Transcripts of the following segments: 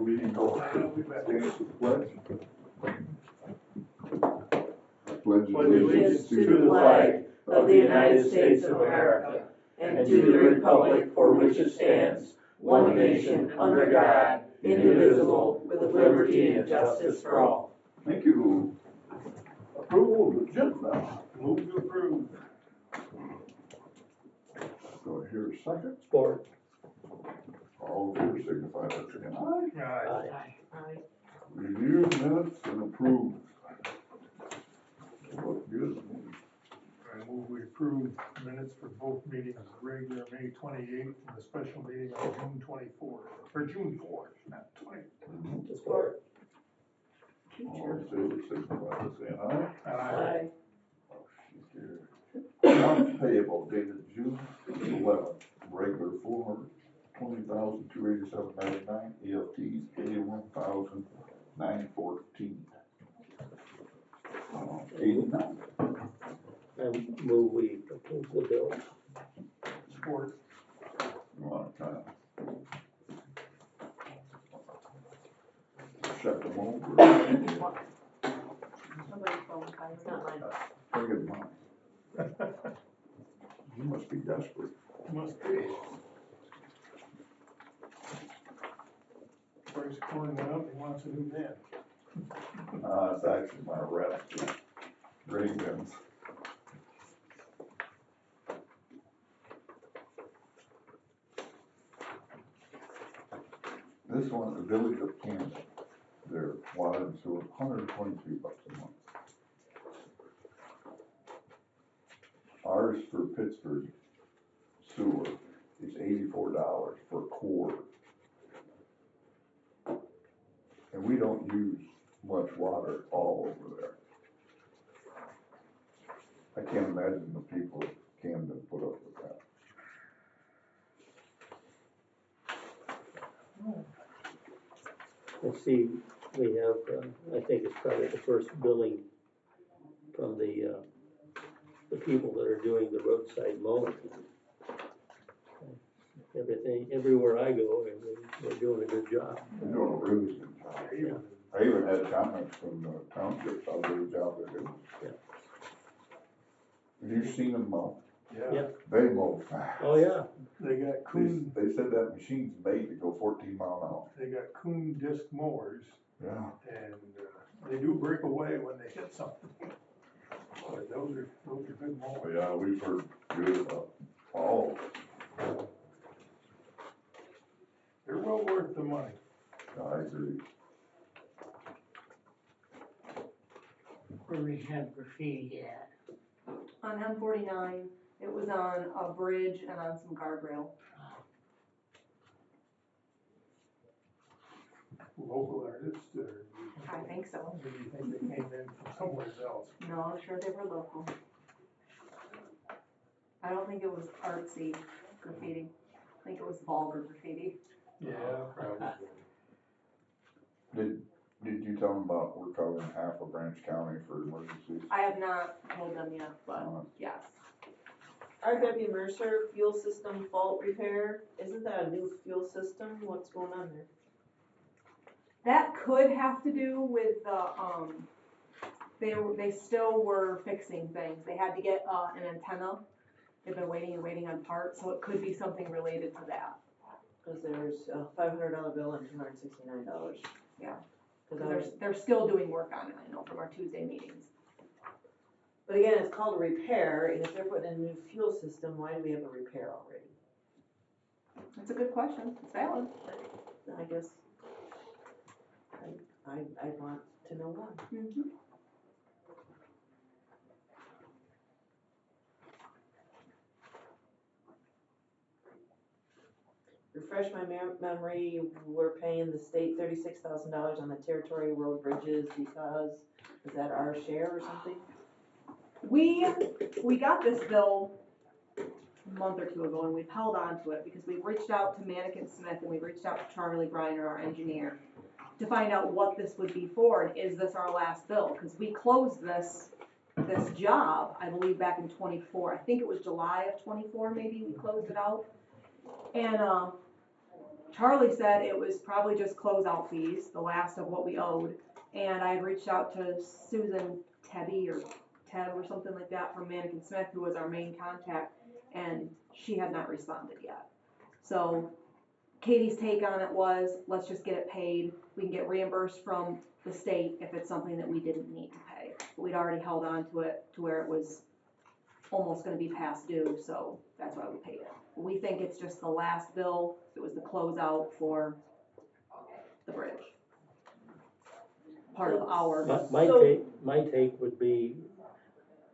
meeting go. Pledge. Pledge allegiance to the flag of the United States of America and to the republic for which it stands, one nation, under God, indivisible, with liberty and justice for all. Thank you. Approval of the agenda. Move to approve. Do I hear a second? Support. All in favor signify by saying aye. Aye. Review minutes and approve. Look good. I move we approve minutes for both meetings, regular May 28th and the special meeting on June 24th, or June 4th, not 20th. Support. All in favor signify by saying aye. Aye. Motion carried. Accounts payable dated June 11th, regular $420,287.99, EFTs $81,914. 89. I move we approve the bill. Support. You want to kind of check them over? Somebody's phone, it's not mine. Bring it mine. You must be desperate. Must be. Bryce pouring it up, he wants a new bin. It's actually my red gray bins. This one, the Village of Camden, their water and sewer, $123 a month. Ours for Pittsburgh sewer is $84 for a quart. And we don't use much water at all over there. I can't imagine the people of Camden put up with that. I see we have, I think it's probably the first billing from the people that are doing the roadside mowing. Everything, everywhere I go, they're doing a good job. They're doing a really good job. Yeah. I even had comments from the townships how good a job they're doing. Yeah. Have you seen them mow? Yeah. They mow fast. Oh, yeah. They got Kuhn, They said that machine's made to go 14 miles they got Kuhn disc mowers, an hour. and they do break away when they hit something. But those are good Yeah. mowers. Yeah, we've heard good about all of it. They're well worth the money. I agree. Where we have graffiti at. On M49, it was on a bridge and on some guardrail. Local artists, or I think so. do you think they came in from somewhere else? No, I'm sure they were local. I don't think it was artsy graffiti. I think it was vulgar graffiti. Yeah, probably. Did you tell them about we're covering half of Branch County for emergencies? I have not told them yet, but yes. RW Mercer fuel system fault repair, isn't that a new fuel system? What's going on there? That could have to do with the, they still were fixing things. They had to get an antenna. They've been waiting and waiting on parts, so it could be something related to that. Cause there's a $500 bill and $269. Yeah. Cause They're still doing work on it, I know, from our Tuesday meetings. but again, it's called a repair, and if they're putting in a new fuel system, why do we have a repair already? That's a good question. It's valid. I guess, I want to know why. Mm-hmm. Refresh my memory, we're paying the state $36,000 on the territory road bridges because, is that our share or something? We got this bill a month or two ago, and we've held on to it because we reached out to Manikin Smith and we reached out to Charlie Briner, our engineer, to find out what this would be for and is this our last bill? Because we closed this job, I believe, back in 24. I think it was July of 24, maybe we closed it out. And Charlie said it was probably just closeout fees, the last of what we owed. And I had reached out to Susan Tebby or Teb or something like that from Mannequin Smith, who was our main contact, and she had not responded yet. So Katie's take on it was, let's just get it paid. We can get reimbursed from the state if it's something that we didn't need to pay. But we'd already held on to it to where it was almost gonna be past due, so that's why we paid it. We think it's just the last bill, it was the closeout for the bridge. Part of our, My take would be,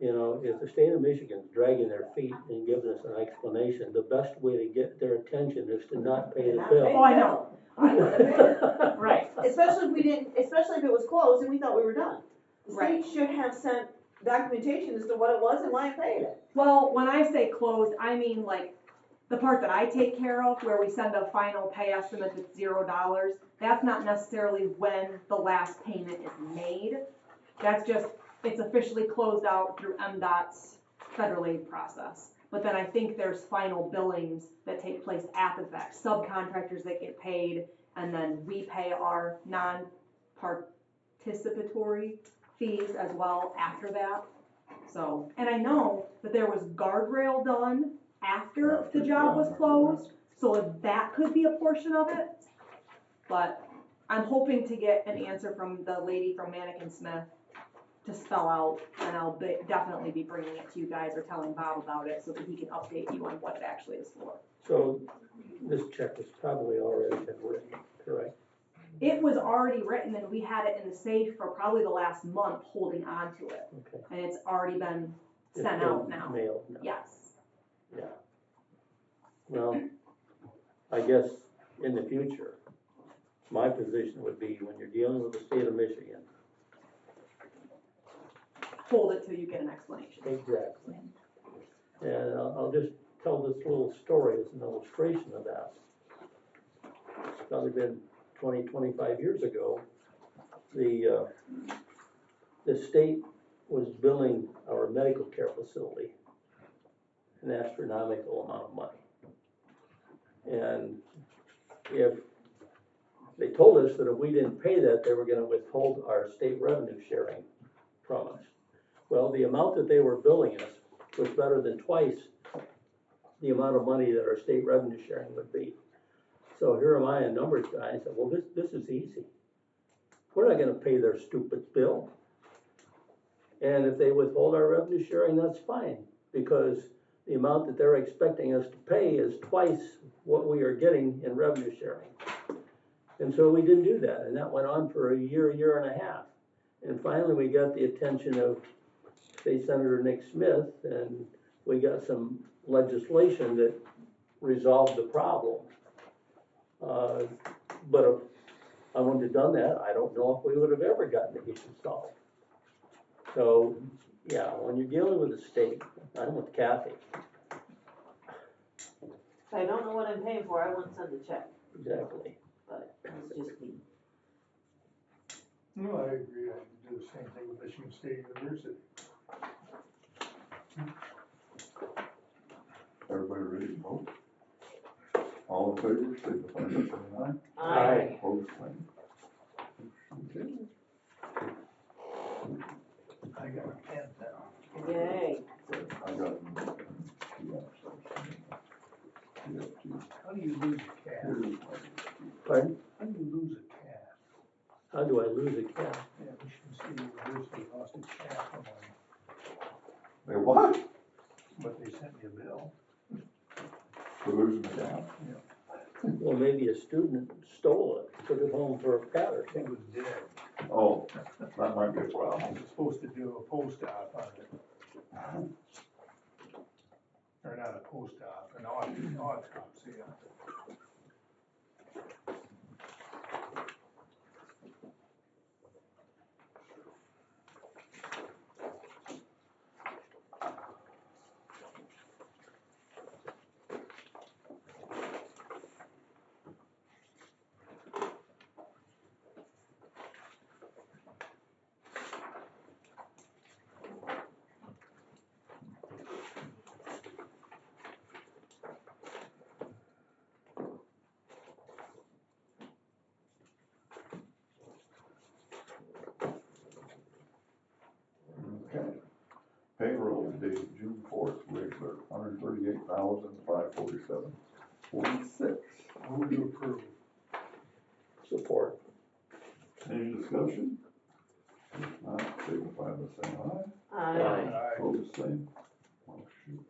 you know, if the state of Michigan's dragging their feet and giving us an explanation, the best way to get their attention is to not pay the Not bill. pay Oh, I know. I wouldn't have paid it. right, Especially if we didn't, especially if it was closed and we thought we were done. The Right. state should have sent documentation as to what it was and why it paid it. well, when I say closed, I mean like the part that I take care of, where we send a final pay estimate that's $0, that's not necessarily when the last payment is made. That's just, it's officially closed out through MDOT's federal aid process. But then I think there's final billings that take place after the fact, subcontractors that get paid, and then we pay our non-participatory fees as well after that. So, and I know that there was guardrail done after the job was closed, so if that could be a portion of it. But I'm hoping to get an answer from the lady from Mannequin Smith to spell out, and I'll definitely be bringing it to you guys or telling Bob about it so that he can update you on what it actually is for. So this check was probably already been written, correct? It was already written and we had it in the safe for probably the last month holding on to it. Okay. And it's already been It's sent been out now. Mailed now. Yes. Yeah. Well, I guess in the future, my position would be when you're dealing with the state of Michigan. Hold it till you get an explanation. Exactly. And I'll just tell this little story as an illustration of that. It's probably been 20, 25 years ago. The state was billing our medical care facility an astronomical amount of money. And if they told us that if we didn't pay that, they were gonna withhold our state revenue sharing from us. Well, the amount that they were billing us was better than twice the amount of money that our state revenue sharing would be. So here am I, a numbers guy, I said, well, this is easy. We're not gonna pay their stupid bill. And if they withhold our revenue sharing, that's fine, because the amount that they're expecting us to pay is twice what we are getting in revenue sharing. And so we didn't do that, and that went on for a year and a half. And finally, we got the attention of State Senator Nick Smith, and we got some legislation that resolved the problem. But if I wouldn't have done that, I don't know if we would have ever gotten the issue solved. So, yeah, when you're dealing with the state, I'm with Kathy. If I don't know what I'm paying for, I wouldn't send the check, Exactly. but it's just me. No, I agree, I would do the same thing with Michigan State University. Everybody ready to vote? All in favor, signify by saying aye. Aye. Opposed, same. Okay. I got a pen now. Yay. I got two abstentions. You have two. How do you lose a cat? Here's Pardon? How do you lose a cat? How do I lose a cat? Yeah, Michigan State University lost its cat from one, They what? but they sent me a bill. For losing the cat? Well, maybe a student stole it, took it home for a pet or It something. was dead. Oh, that might be a I problem. was supposed to do a post-op on it. Or not a post-op, an autopsy on it. dated June 4th, regular, $138,547.46. Move to approve. Support. Any discussion? If not, signify by saying aye. Aye. Aye. Opposed, same. Motion.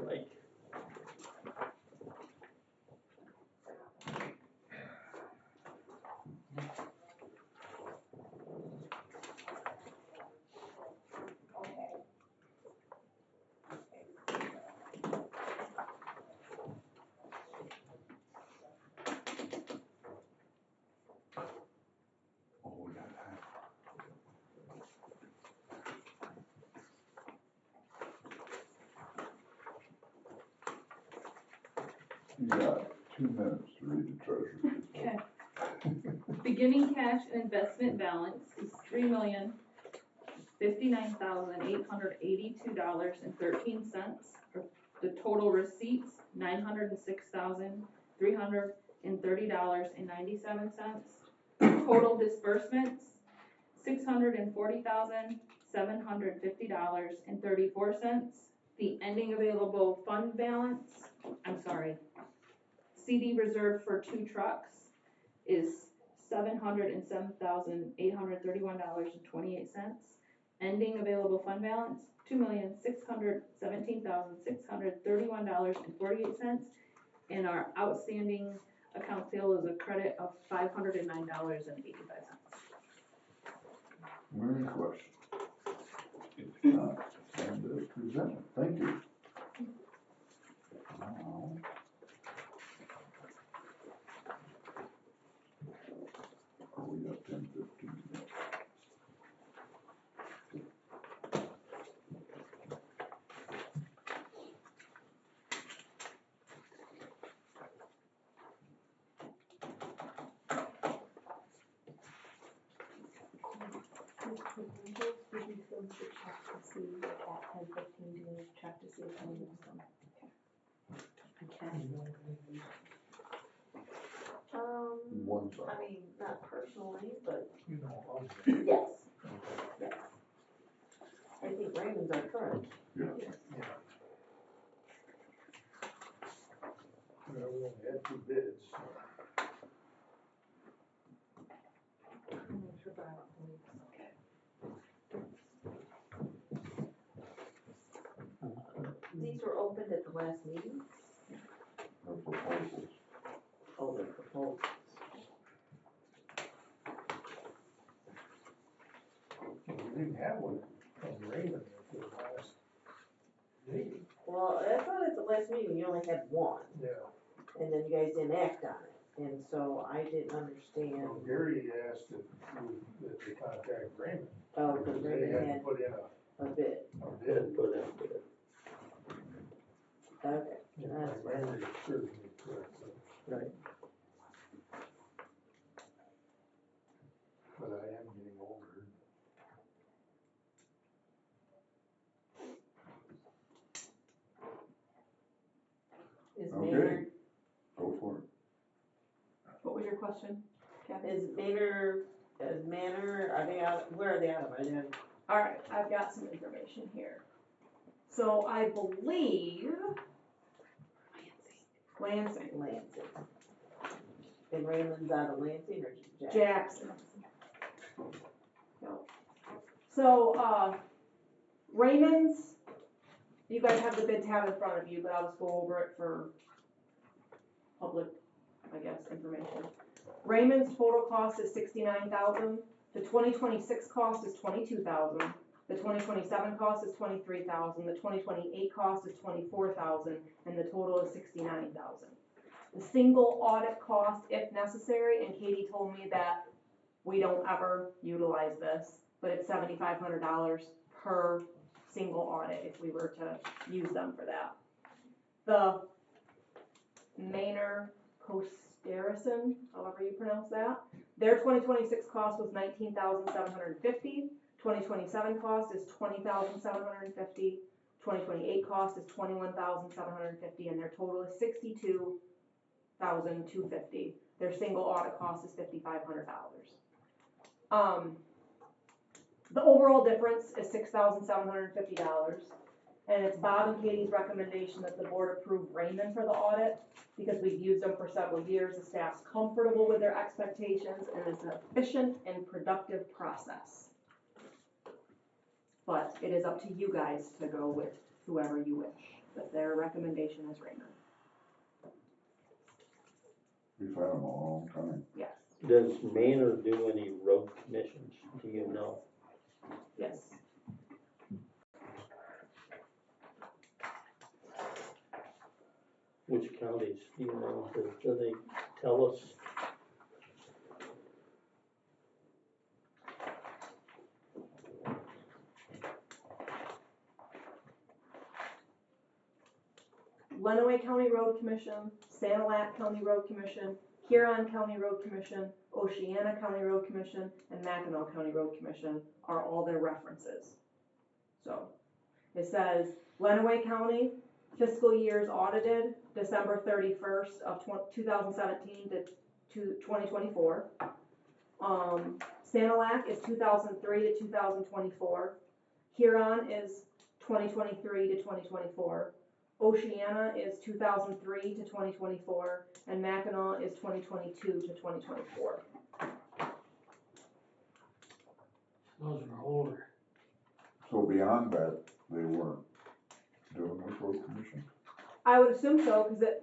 Like, Oh, we got that. You got 2 minutes to read the treasurer's report. Okay. Beginning cash and investment balance is $3,059,882.13. The total receipts, $906,330.97. Total disbursements, $640,750.34. The ending available fund balance, CD reserved for 2 trucks is $707,831.28. Ending available fund balance, $2,617,631.48. And our outstanding account sale is a credit of $509.85. Any questions? If not, time to present it. Thank you. Now, are we at 10:15 yet? Did you fill the check to see at 10:15, do you check to see if any of them? One side. I mean, not personally, but You know, yes, yes. I think Raymond's are current. Yeah. we only had 2 bids. These were opened at the last meeting? Our proposals. Oh, they're proposed. We didn't have one from Raymond at the last meeting. Well, I thought at the last meeting you only had one, Yeah. and then you guys didn't act on it, and so I didn't understand. Well, Gary asked if they contact Raymond. Oh, because They Raymond had had to put in a bid. a bid. put in bid. Okay. If my memory serves me correctly. Right. But I am getting older. Is Okay. Maynard, Go for it. What was your question, Kathy? is Manor, are they out, where are they out of? Are they out of All right, I've got some information here. So I believe Lansing, Lansing? And Raymond's out of Lansing or Jackson? Jackson. Yep. So, Raymond's, you guys have the bid tab in front of you, but I'll just go over it for public, I guess, information. Raymond's total cost is $69,000. The 2026 cost is $22,000. The 2027 cost is $23,000. The 2028 cost is $24,000, and the total is $69,000. The single audit cost, if necessary, and Katie told me that we don't ever utilize this, but it's $7,500 per single audit if we were to use them for that. The Maynard Costerison, however you pronounce that, their 2026 cost was $19,750. 2027 cost is $20,750. 2028 cost is $21,750, and their total is $62,250. Their single audit cost is $5,500. The overall difference is $6,750, and it's Bob and Katie's recommendation that the board approve Raymond for the audit, because we've used them for several years. The staff's comfortable with their expectations, and it's an efficient and productive process. But it is up to you guys to go with whoever you wish, but their recommendation is Raymond. We've had them a long time. Yes, Does Manor do any road commissions, do you know? yes. Which counties, do you know, do they tell us? Lenawee County Road Commission, Sanilac County Road Commission, Huron County Road Commission, Oceana County Road Commission, and Mackinac County Road Commission are all their references. So, it says, Lenawee County, fiscal years audited, December 31st of 2017 to 2024. Sanilac is 2003 to 2024. Huron is 2023 to 2024. Oceana is 2003 to 2024, and Mackinac is 2022 to 2024. Those are older. So beyond that, they weren't doing this road commission? I would assume so, because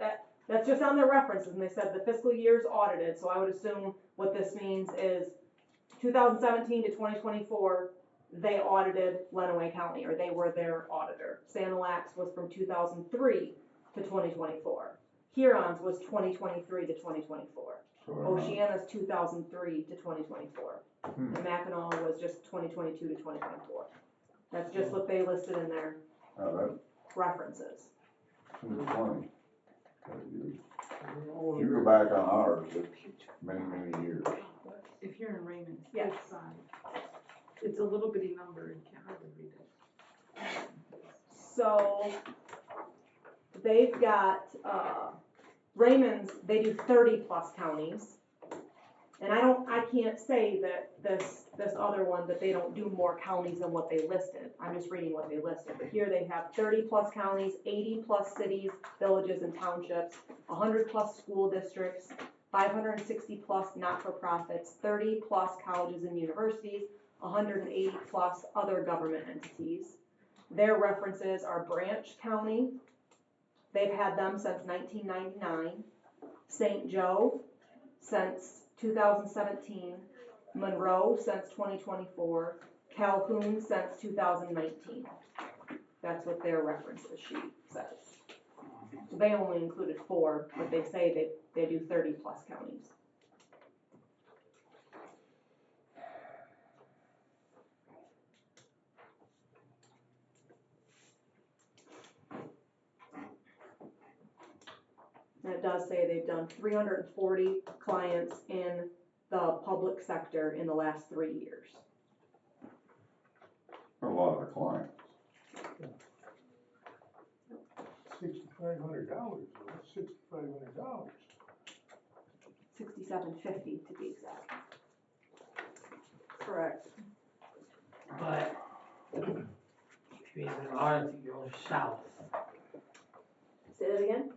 that's just on their references, and they said the fiscal year's audited, so I would assume what this means is 2017 to 2024, they audited Lenawee County, or they were their auditor. Sanilac was from 2003 to 2024. Huron's was 2023 to 2024. So they're not- Oceana's 2003 to 2024. And Mackinac was just 2022 to 2024. That's just what they listed in their that references. seems funny. You They're you older. go back on ours, it's many, many years. If you're in Raymond, Yes. it's a little bitty number and can't hardly read it. So they've got, Raymond's, they do 30 plus counties. And I can't say that this other one, that they don't do more counties than what they listed. I'm just reading what they listed. But here they have 30 plus counties, 80 plus cities, villages, and townships, 100 plus school districts, 560 plus not-for-profits, 30 plus colleges and universities, 180 plus other government entities. Their references are Branch County. They've had them since 1999. St. Joe since 2017. Monroe since 2024. Calhoun since 2019. That's what their references sheet says. So they only included 4, but they say they do 30 plus counties. And it does say they've done 340 clients in the public sector in the last 3 years. A lot of clients. $6,500, $6,500. $6,750 to be exact. Correct. But if you have an audit that goes south, Say that again?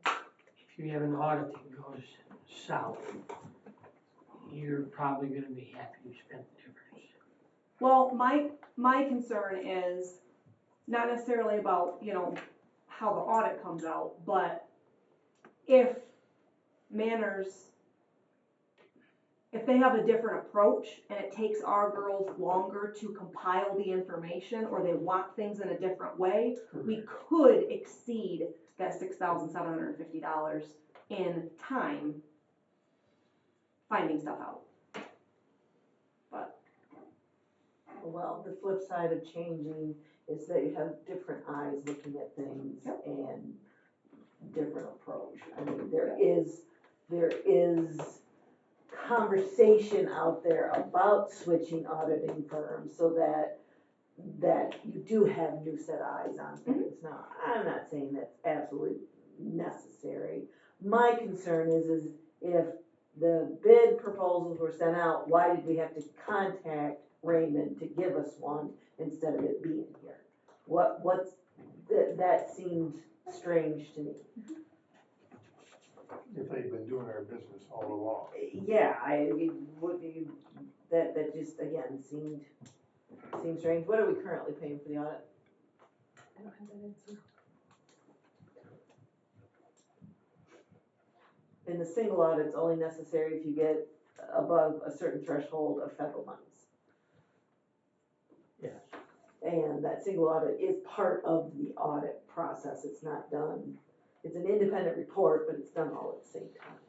if you have an audit that goes south, you're probably gonna be happy you spent the difference. Well, my concern is not necessarily about, how the audit comes out, but if if they have a different approach and it takes our girls longer to compile the information, or they want things in a different way, we could exceed that $6,750 in time finding stuff out. But Well, the flip side of changing is that you have different eyes looking at things and different approach. I mean, there is conversation out there about switching auditing firms so that that you do have new set eyes on things. Now, I'm not saying that's absolutely necessary. My concern is if the bid proposals were sent out, why did we have to contact Raymond to give us one instead of it being here? That seemed strange to me. If they've been doing our business all along. Yeah, that just, again, seemed strange. What are we currently paying for the audit? I don't have that answer. And the single audit's only necessary if you get above a certain threshold of federal monies. Yes. And that single audit is part of the audit process. It's not done, it's an independent report, but it's done all at the same time.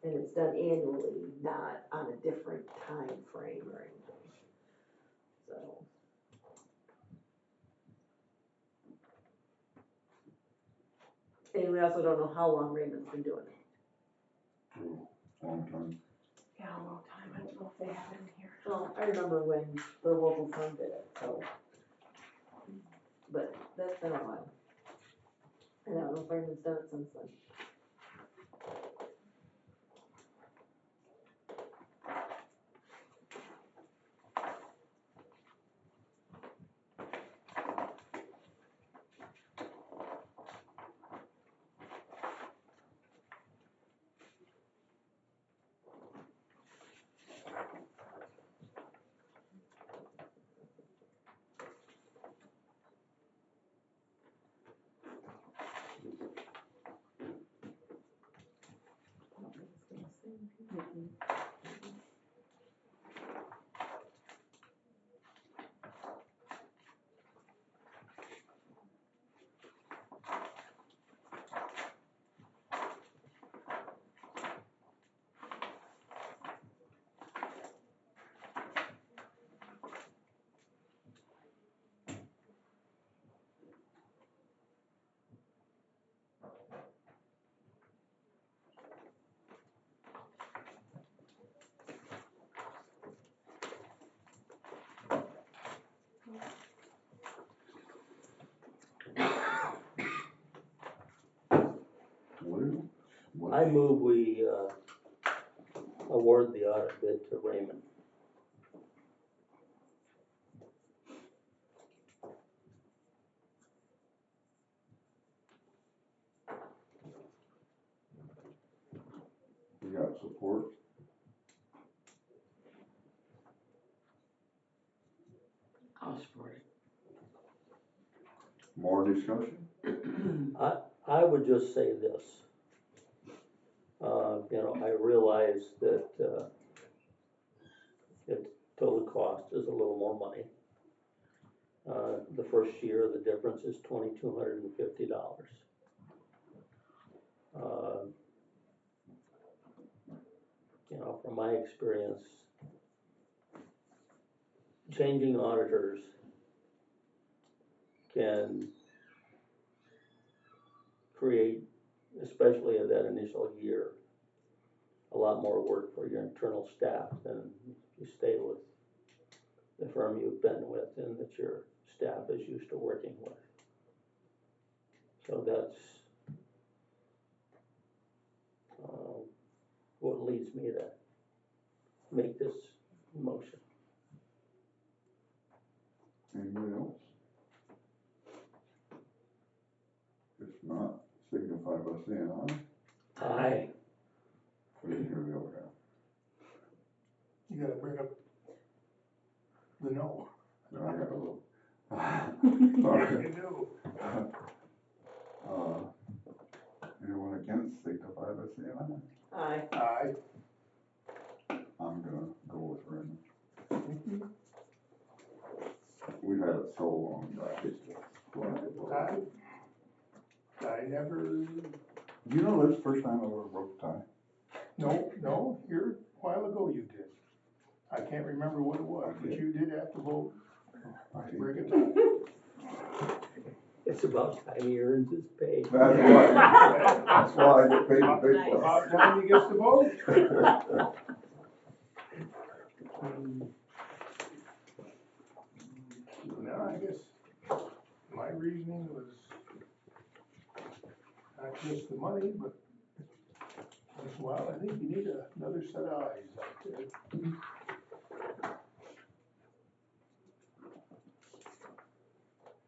And it's done annually, not on a different time frame or anything. So. And we also don't know how long Raymond's been doing it. Long time. Yeah, a long time, I don't know if they have it in here. Well, I remember when the local fund did it, so. But that's been a while. And I don't know if Raymond's done it since then. I move we award the audit bid to Raymond. We got support. I'll support it. More discussion? I would just say this. I realize that its total cost is a little more money. The first year, the difference is $2,250. From my experience, changing auditors can create, especially in that initial year, a lot more work for your internal staff than if you stay with the firm you've been with and that your staff is used to working with. So that's what leads me to make this motion. Anybody else? If not, signify by saying aye. Aye. We can hear the other guy. You gotta bring up the no. No, I got a little. All Yes, right. you do. Anyone against, signify by saying aye. Aye. Aye. I'm gonna go with Raymond. We've had it so long back, it's just. I never, Do you know this first time I ever broke a tie? no, here, a while ago you did. I can't remember what it was, but you did have to vote. I hate Break it. it down. It's about time he earns his pay. That's why I get paid the big bucks. About time he gets to vote. Now, reasoning was not just the money, but as well, I think you need another set of eyes out there.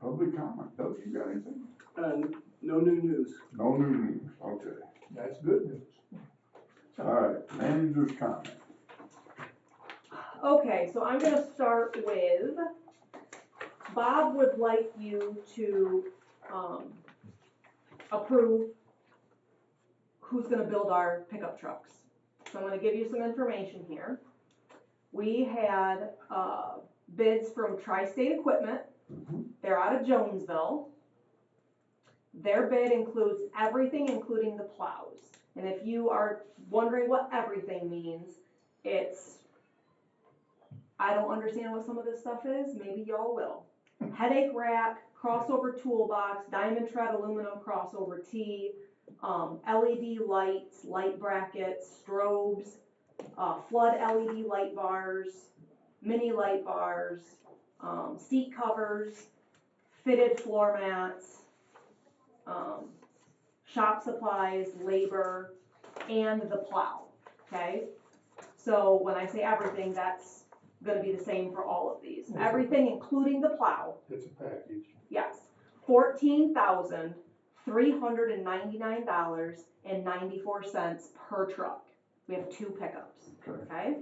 Public comment, Doug, you got anything? No new news. No new news, okay. That's good news. All right, manager's comment. Okay, so I'm gonna start with, Bob would like you to, approve who's gonna build our pickup trucks. So I'm gonna give you some information here. We had, bids from Tri-State Equipment. They're out of Jonesville. Their bid includes everything, including the plows. And if you are wondering what everything means, it's, I don't understand what some of this stuff is, maybe y'all will. Headache rack, crossover toolbox, diamond tread aluminum crossover tee, LED lights, light brackets, strobes, flood LED light bars, mini light bars, seat covers, fitted floor mats, shop supplies, labor, and the plow, okay? So when I say everything, that's gonna be the same for all of these. Everything, including the plow, It's a package. yes, $14,399.94 per truck. We have 2 pickups, okay?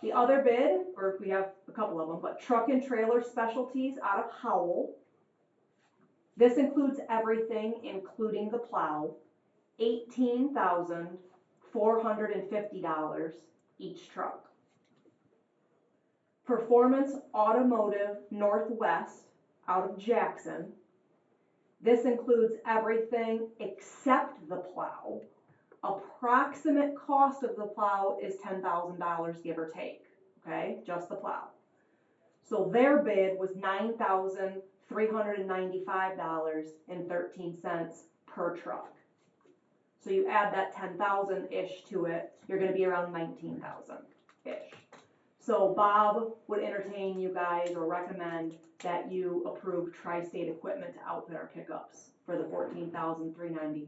The other bid, or we have a couple of them, but Truck and Trailer Specialties out of Howell. This includes everything, including the plow, $18,450 each truck. Performance Automotive Northwest out of Jackson. This includes everything except the plow. Approximate cost of the plow is $10,000, give or take, okay, just the plow. So their bid was $9,395.13 per truck. So you add that 10,000-ish to it, you're gonna be around 19,000-ish. So Bob would entertain you guys or recommend that you approve Tri-State Equipment to outfit our pickups for the $14,390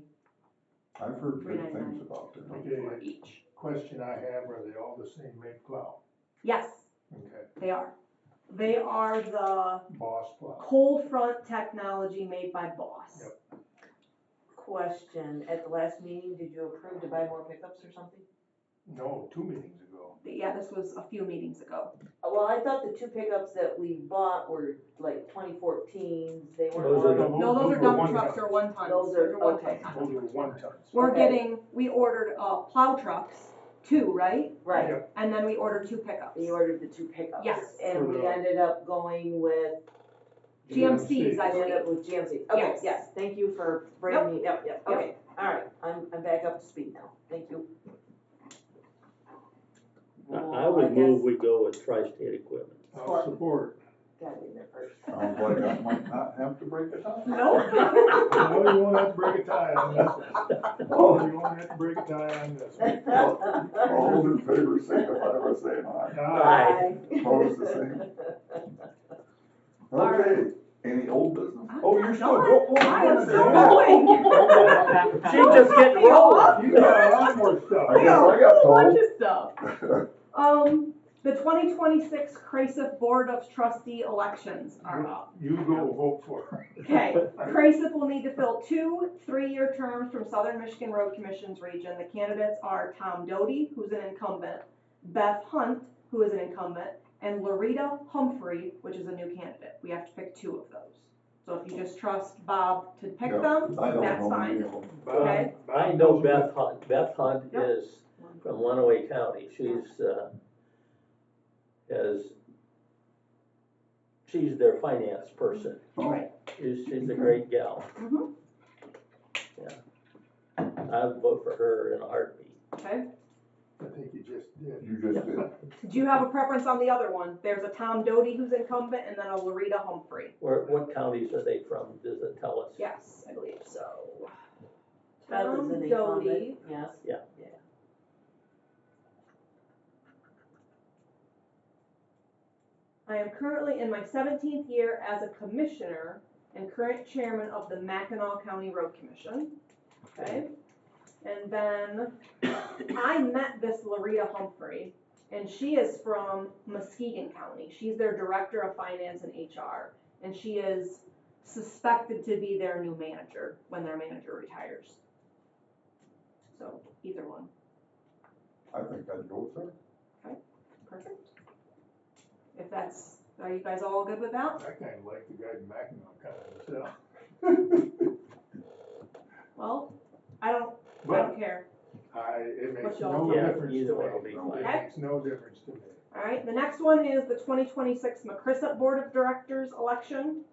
I've heard good things about them. Okay, each. question I have, are they all the same make plow? Yes, Okay, they are. They are the Boss plow. cold front technology made by Boss. Yep. Question, at the last meeting, did you approve to buy more pickups or something? No, 2 meetings ago. Yeah, this was a few meetings ago. Well, I thought the 2 pickups that we bought were like 2014s, they weren't. Those are ordered. No, those are dump one trucks ton. or 1 tons. Those are, one okay. ton. Those are 1 tons. Okay. We ordered, plow trucks, 2, right? Right, Yep. And then we ordered 2 pickups. you ordered the 2 pickups. Yes. And For we the- ended up going with, GMCs, I we ended up believe. with GMC. Okay, Yes. yes, thank you for bringing me, yep, okay, alright, I'm back up to speed now, thank you. I would move we go with Tri-State Equipment. I'll support. Gotta be there first. Sounds like I might not have to break a tie. Nope. No, you won't have to break a tie on this one. No, you won't have to break a tie on this one. All those in favor signify by saying aye. Aye. Opposed, the same. Okay, any old business? Oh, you're still done. going. I am still going. She just getting rolling. You got a lot more stuff. I guess I got A bunch told. of stuff. The 2026 Crasif Board of Trustee elections are up. You go vote for her. Okay, Crasif will need to fill 2 3-year terms from Southern Michigan Road Commission's region. The candidates are Tom Doty, who's an incumbent, Beth Hunt, who is an incumbent, and Loretta Humphrey, which is a new candidate. We have to pick 2 of those. So if you just trust Bob to pick Yeah, them, I don't that's know fine. any of them. Okay. I know Beth Hunt. Beth Hunt Yep. is from Lenawee County. She's their finance person. Right. She's a great gal. Mhm. I would vote for her in a heartbeat. Okay. I think you just did. You just did. Do you have a preference on the other one? There's a Tom Doty who's incumbent, and then a Loretta Humphrey. What counties are they from? Does it tell us? Yes, I believe so. Beth is Tom an Doty. incumbent, yes. Yeah. I am currently in my 17th year as a commissioner and current chairman of the Mackinac County Road Commission. Okay? And then I met this Larita Humphrey, and she is from Muskegon County. She's their director of finance and HR, and she is suspected to be their new manager when their manager retires. So either one. I think I'd go with her. Perfect. If that's, are you guys all good with that? I kinda like the guy in Mackinac kinda myself. Well, I don't But care. it makes What's y'all's no thought? Yeah, difference to either me. one will be fine. It Okay. makes no difference to me. All right, the next one is the 2026 McCryssup Board of Directors election.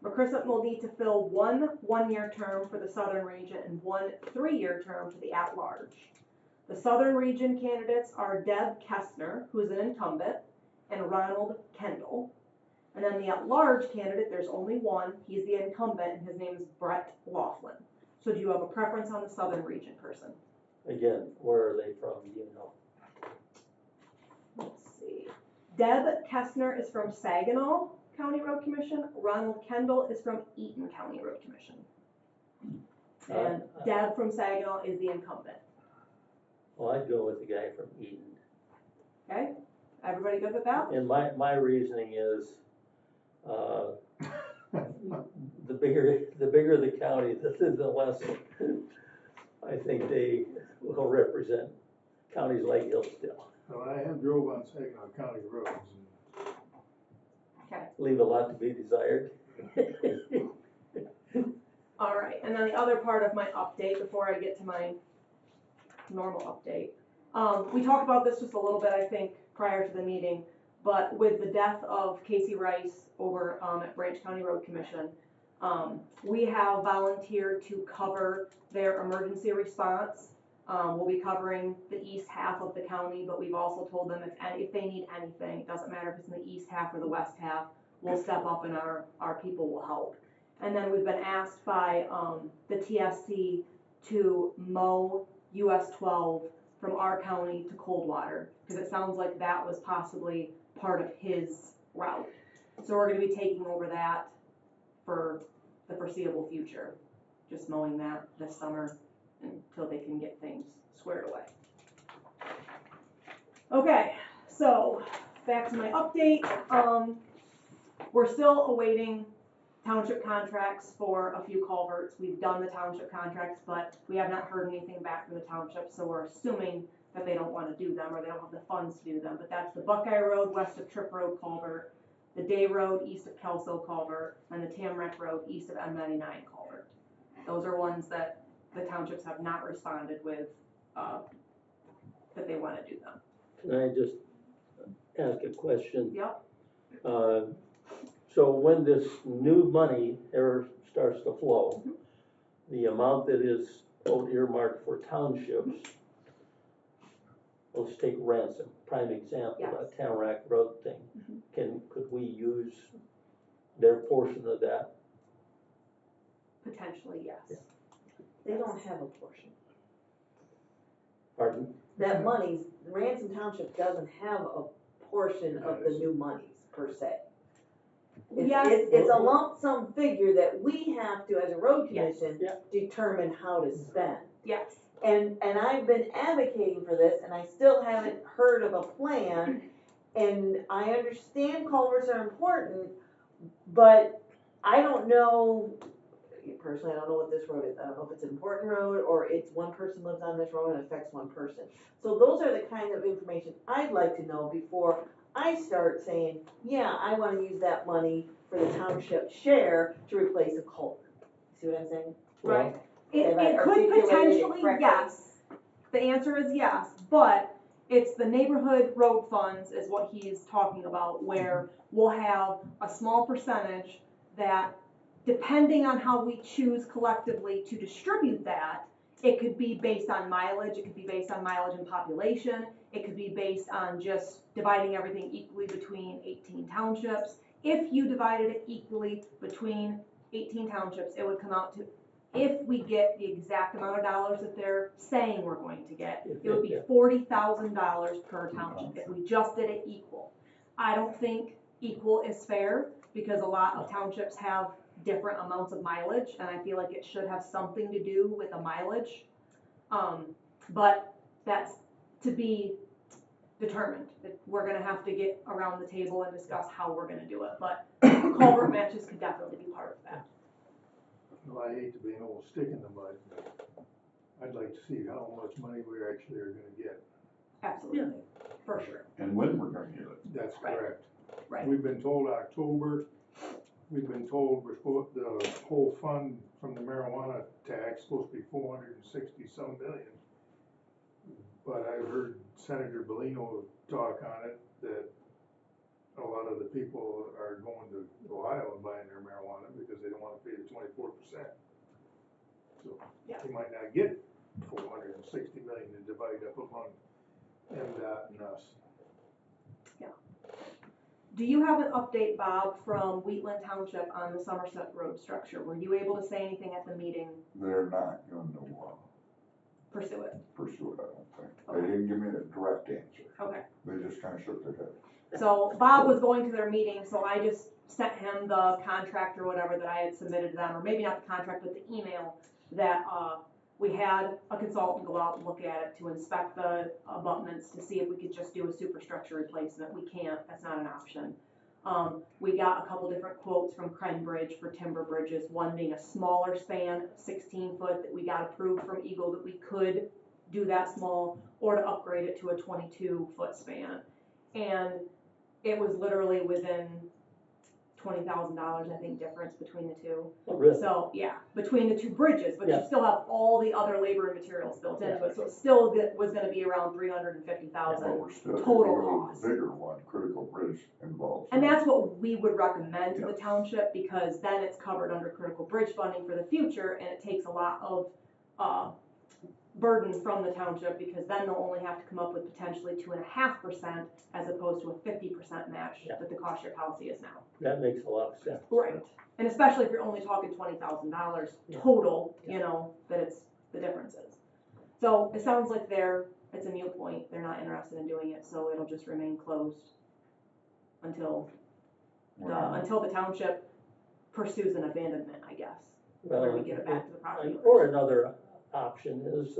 McCryssup will need to fill one-year term for the Southern Region and one 3-year term for the at-large. The Southern Region candidates are Deb Kestner, who is an incumbent, and Ronald Kendall. And then the at-large candidate, there's only one, he's the incumbent, and his name is Brett Laughlin. So do you have a preference on the Southern Region person? Again, where are they from, do you know? Let's see. Deb Kestner is from Saginaw County Road Commission. Ronald Kendall is from Eaton County Road Commission. And Deb from Saginaw is the incumbent. Well, I'd go with the guy from Eaton. Okay? Everybody good with that? And my reasoning is, the bigger the county, the less, I think they will represent counties like Hillsdale. So I have drove on Saginaw County roads and Okay. Leave a lot to be desired. All right. And then the other part of my update before I get to my normal update. We talked about this just a little bit, I think, prior to the meeting, but with the death of Casey Rice over at Branch County Road Commission, we have volunteered to cover their emergency response. We'll be covering the east half of the county, but we've also told them if they need anything, it doesn't matter if it's in the east half or the west half, we'll step up and our people will help. And then we've been asked by the TSC to mow US 12 from our county to Coldwater, because it sounds like that was possibly part of his route. So we're gonna be taking over that for the foreseeable future, just mowing that this summer until they can get things squared away. Okay, so back to my update. We're still awaiting township contracts for a few culverts. We've done the township contracts, but we have not heard anything back from the township, so we're assuming that they don't want to do them or they don't have the funds to do them. But that's the Buckeye Road west of Tripp Road culvert, the Day Road east of Kelso culvert, and the Tamarack Road east of M99 culvert. Those are ones that the townships have not responded with that they want to do them. Can I just ask a question? Yep. So when this new money ever starts to flow, the amount that is earmarked for townships, let's take Ransom, prime example, Yes. that Tamarack Road thing. Could we use their portion of that? Potentially, yes. They don't have a portion. Pardon? That money's, Ransom Township doesn't have a portion of the new monies per se. Yes. It's a lump sum figure that we have to, as a road Yes. commission, Yeah. determine how to spend. Yes. And I've been advocating for this, and I still haven't heard of a plan. And I understand culverts are important, but I don't know, personally, I don't know what this road is. I don't know if it's an important road, or it's one person lives on this road and it affects one person. So those are the kind of information I'd like to know before I start saying, yeah, I wanna use that money for the township share to replace a culvert. See what I'm saying? Right. Have I It could articulated it potentially, correctly? yes. The answer is yes, but it's the neighborhood road funds is what he's talking about, where we'll have a small percentage that, depending on how we choose collectively to distribute that, it could be based on mileage, it could be based on mileage and population, it could be based on just dividing everything equally between 18 townships. If you divided it equally between 18 townships, it would come out to, if we get the exact amount of dollars that they're saying we're going to get, it would be $40,000 per township if we just did it equal. I don't think equal is fair because a lot of townships have different amounts of mileage, and I feel like it should have something to do with the mileage. But that's to be determined. We're gonna have to get around the table and discuss how we're gonna do it, but culvert matches could definitely be part of that. Well, I hate to be an old stick in the mud, but I'd like to see how much money we actually are gonna get. Absolutely, for sure. And when we're gonna get it. That's Right. correct. Right. We've been told October, we've been told we're supposed, the whole fund from the marijuana tax supposed to be 460-some million. But I heard Senator Bellino talk on it, that a lot of the people are going to Ohio and buying their marijuana because they don't wanna pay the 24%. So Yeah. they might not get 460 million to divide up among MDOT and us. Do you have an update, Bob, from Wheatland Township on the Somerset Road structure? Were you able to say anything at the meeting? They're not gonna Pursue it. pursue it, I don't think. Okay. They didn't give me a direct answer. Okay. They just kinda shook their head. So Bob was going to their meeting, so I just sent him the contract or whatever that I had submitted to them, or maybe not the contract, but the email that, we had a consultant go out and look at it to inspect the abutments to see if we could just do a superstructure replacement. We can't, that's not an option. We got a couple different quotes from Crane Bridge for timber bridges, one being a smaller span, 16 foot, that we got approved from Eagle that we could do that small, or to upgrade it to a 22-foot span. And it was literally within $20,000, I think, difference between the two. Oh, really? So, yeah, between the two bridges, but you Yeah. still have all the other labor and materials built into it, so it still was gonna be around But 350,000. we're still, if you Total go cost. the bigger one, Critical Bridge involves. And that's what we would recommend to the Yes. township, because then it's covered under critical bridge funding for the future, and it takes a lot of, burden from the township, because then they'll only have to come up with potentially 2.5% as opposed to a 50% match Yeah. that the cost share policy is now. That makes a lot of sense. Right. And especially if you're only talking $20,000 total, you know, that it's the differences. So it sounds like it's a moot point, they're not interested in doing it, so it'll just remain closed until the township pursues an abandonment, I guess, where we give it back to the property Or owners. another option is,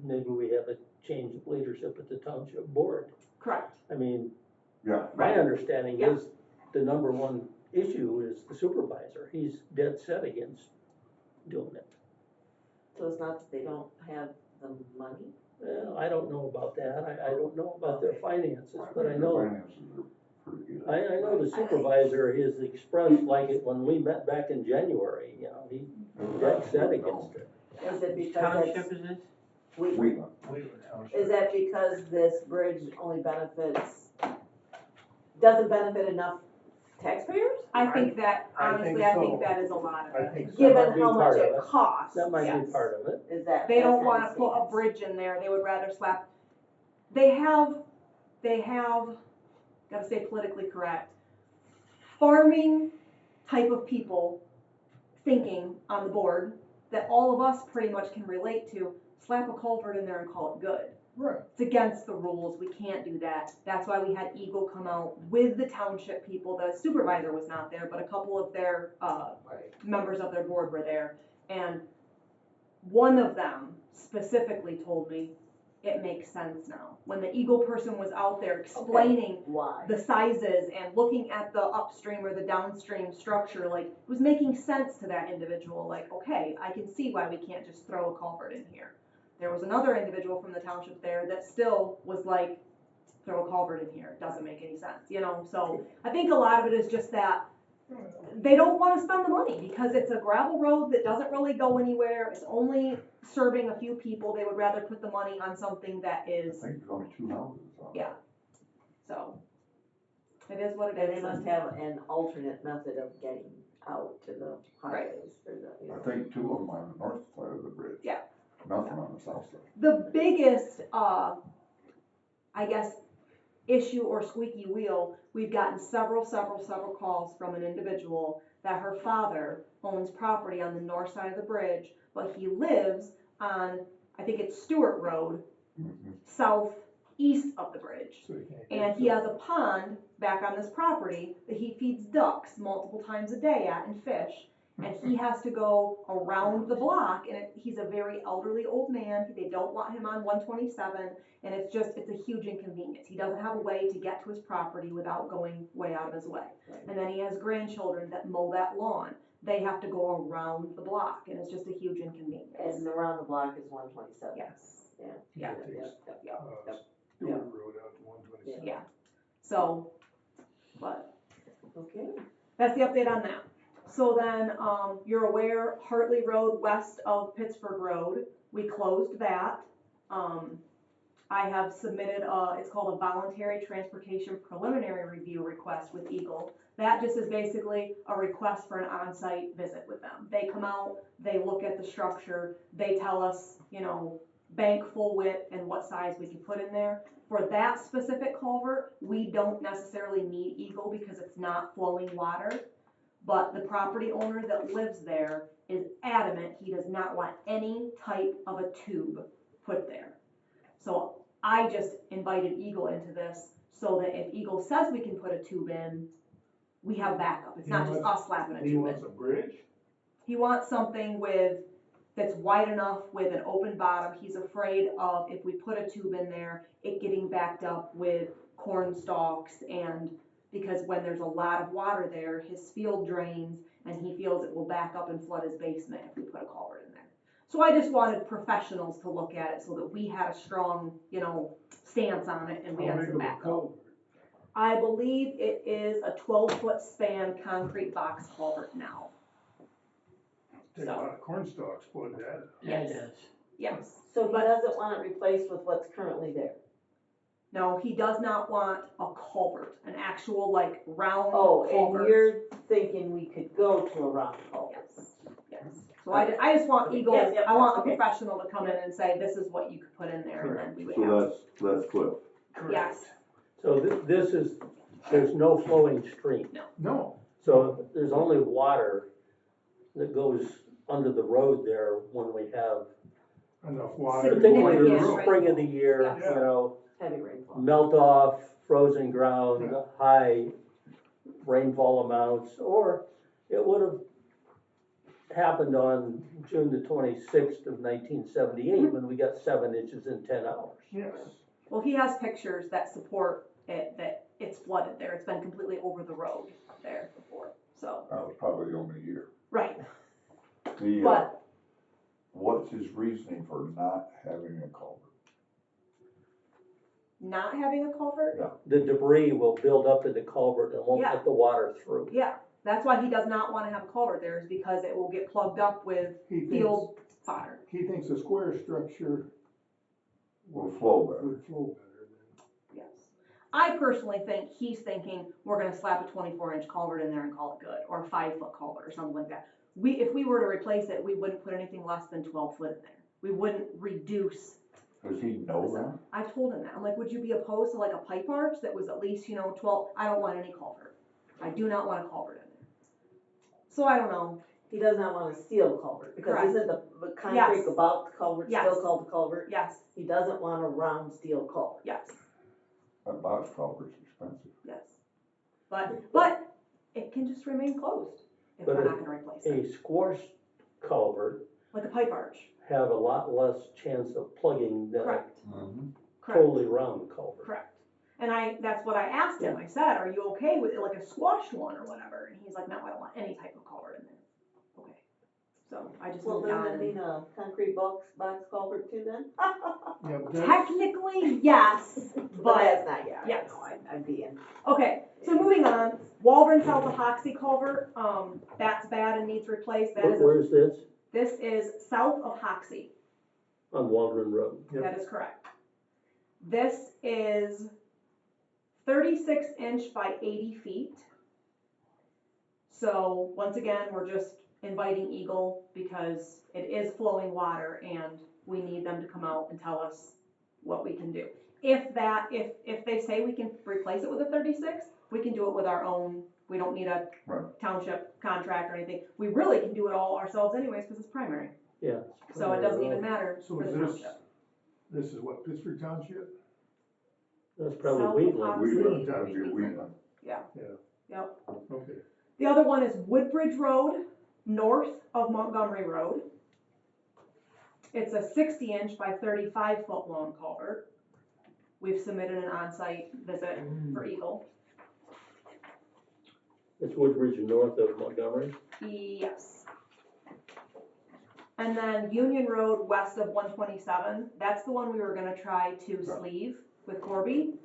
maybe we have a change of leadership at the township board. Correct. I mean, Yeah, my Right. understanding Yeah. is the number one issue is the supervisor. He's dead set against doing it. So it's not that they don't have the money? Well, I don't know about that. I don't know about their finances, but I their know, finances are pretty good. I know the supervisor has expressed like it when we met back in January, you know, he dead set against it. Is it because Township it's, is this? we, Wheatland Township. is that because this bridge only doesn't benefit enough taxpayers? I think that, I think honestly, I think so. that is a lot of I it. think so. Given might be how much part of it it. costs, That might be Yes. part of it. is that? They that don't kind wanna of put a stance? bridge in there, they would rather slap, they have, gotta stay politically correct, farming type of people thinking on the board that all of us pretty much can relate to, slap a culvert in there and call it good. Right. It's against the rules, we can't do that. That's why we had Eagle come out with the township people, the supervisor was not there, but a couple of their, members of their board were there. And one of them specifically told me, it makes sense now. When the Eagle person was out there explaining Why? the sizes and looking at the upstream or the downstream structure, like, it was making sense to that individual, like, okay, I can see why we can't just throw a culvert in here. There was another individual from the township there that still was like, throw a culvert in here, it doesn't make any sense, you know? So I think a lot of it is just that they don't wanna spend the money, because it's a gravel road that doesn't really go anywhere, it's only serving a few people, they would rather put the money on something that I is, think there's only 2 houses on it. yeah. So, it is what it And is. they must have an alternate method of getting out to the highways or the, you I know. think 2 of them on the north side of the bridge. Yeah. Nothing on the south side. The biggest, I guess, issue or squeaky wheel, we've gotten several calls from an individual that her father owns property on the north side of the bridge, but he lives on, I think it's Stewart Road, Mhm. southeast of the bridge. So you can't get And he to- has a pond back on this property that he feeds ducks multiple times a day at and fish. and he has to go around the block, and he's a very elderly old man, they don't want him on 127, and it's a huge inconvenience. He doesn't have a way to get to his property without going way out of his way. And then he has grandchildren that mow that lawn. They have to go around the block, and it's just a huge inconvenience. And around the block is 127. Yes. Yeah, Yeah. it takes, Yep. Stewart Road out to 127. Yeah. So, but Okay. that's the update on that. So then, you're aware, Hartley Road west of Pittsburgh Road, we closed that. I have submitted, it's called a voluntary transportation preliminary review request with Eagle. That just is basically a request for an on-site visit with them. They come out, they look at the structure, they tell us, bank full width and what size we can put in there. For that specific culvert, we don't necessarily need Eagle because it's not flowing water. But the property owner that lives there is adamant he does not want any type of a tube put there. So I just invited Eagle into this so that if Eagle says we can put a tube in, we have backup. It's not just us slapping a He tube in. wants a bridge? He wants something that's wide enough with an open bottom. He's afraid of if we put a tube in there, it getting backed up with corn stalks, and because when there's a lot of water there, his field drains and he feels it will back up and flood his basement if we put a culvert in there. So I just wanted professionals to look at it so that we had a strong, stance on it and we How had big some of a backup. culvert? I believe it is a 12-foot span concrete box culvert now. Take a lot of corn stalks, plug that. Yeah, it Yes. is. Yes. So he doesn't want it replaced with what's currently there? No, he does not want a culvert, an actual round Oh, culvert. and you're thinking we could go to a round culvert? Yes, yes. So I just want Okay. Eagle, Yep, yep, I want a okay. professional to come in and say, this is what you could put in there, and then we would have. So that's Cliff. Yes, So there's no flowing stream. No, So there's only water that goes under the road there when we have, enough water. particularly in Significant the spring of the year, Yes. you know, Heavy rainfall. melt off, frozen ground, Yeah. high rainfall amounts, or it would have happened on June the 26th of 1978 when we got 7 inches in 10 hours. Yes. well, he has pictures that support it, that it's flooded there, it's been completely over the road there before, so, That was probably the only year. right, The, but, what's his reasoning for not having a culvert? not having a culvert, The debris will build up in the culvert and won't Yeah. let the water through. yeah, that's why he does not wanna have a culvert there, is because it will get plugged up with He thinks, field fodder. he thinks a square structure Will flow better. would flow better than. Yes. I personally think he's thinking we're gonna slap a 24-inch culvert in there and call it good, or a 5-foot culvert or something like that. If we were to replace it, we wouldn't put anything less than 12 foot in there. We wouldn't reduce. Does he know that? I told him that. I'm like, would you be opposed to a pipe arch that was at least, 12? I don't want any culvert. I do not want a culvert in there. So I don't know. He does not want a steel culvert, because Correct. isn't the concrete Yes. about the culvert Yes. still called the culvert? Yes, He doesn't want a round steel culvert. yes, That box culvert's expensive. yes. But it can just remain closed if But we're not gonna replace it. A squash culvert Like a pipe arch. have a lot less chance of plugging than a Correct, Mm-hmm. correct. totally round culvert. Correct. And that's what I asked him. I said, are you okay with it, like a squashed one or whatever? And he's like, no, I don't want any type of culvert in there. Okay. So I just Well, moved doesn't on. it mean a concrete box culvert too then? Yeah, but that's, Technically, yes, But but, that's not, yeah, I yes. know, I'm being. okay, so moving on. Waldron South of Hoxie culvert, that's bad and needs replaced. Where's this? This is south of Hoxie. On Waldron Road. Yep. That is correct. This is 36-inch by 80 feet. So once again, we're just inviting Eagle because it is flowing water and we need them to come out and tell us what we can do. If they say we can replace it with a 36, we can do it with our own. We don't need a Right. township contract or anything. We really can do it all ourselves anyways because it's primary. Yeah. So it doesn't even matter so for the is township. this is what, Pittsburgh Township? That's South probably of Wheatland. Hoxie. Wheatland, that'd be Wheatland. Yeah. Yeah. Yep. Okay. The other one is Woodbridge Road. north of Montgomery Road. It's a 60-inch by 35-foot long culvert. We've submitted an on-site visit for Eagle. It's Woodbridge north of Montgomery. Yes. And then Union Road west of 127, that's the one we were gonna try to sleeve with Corby.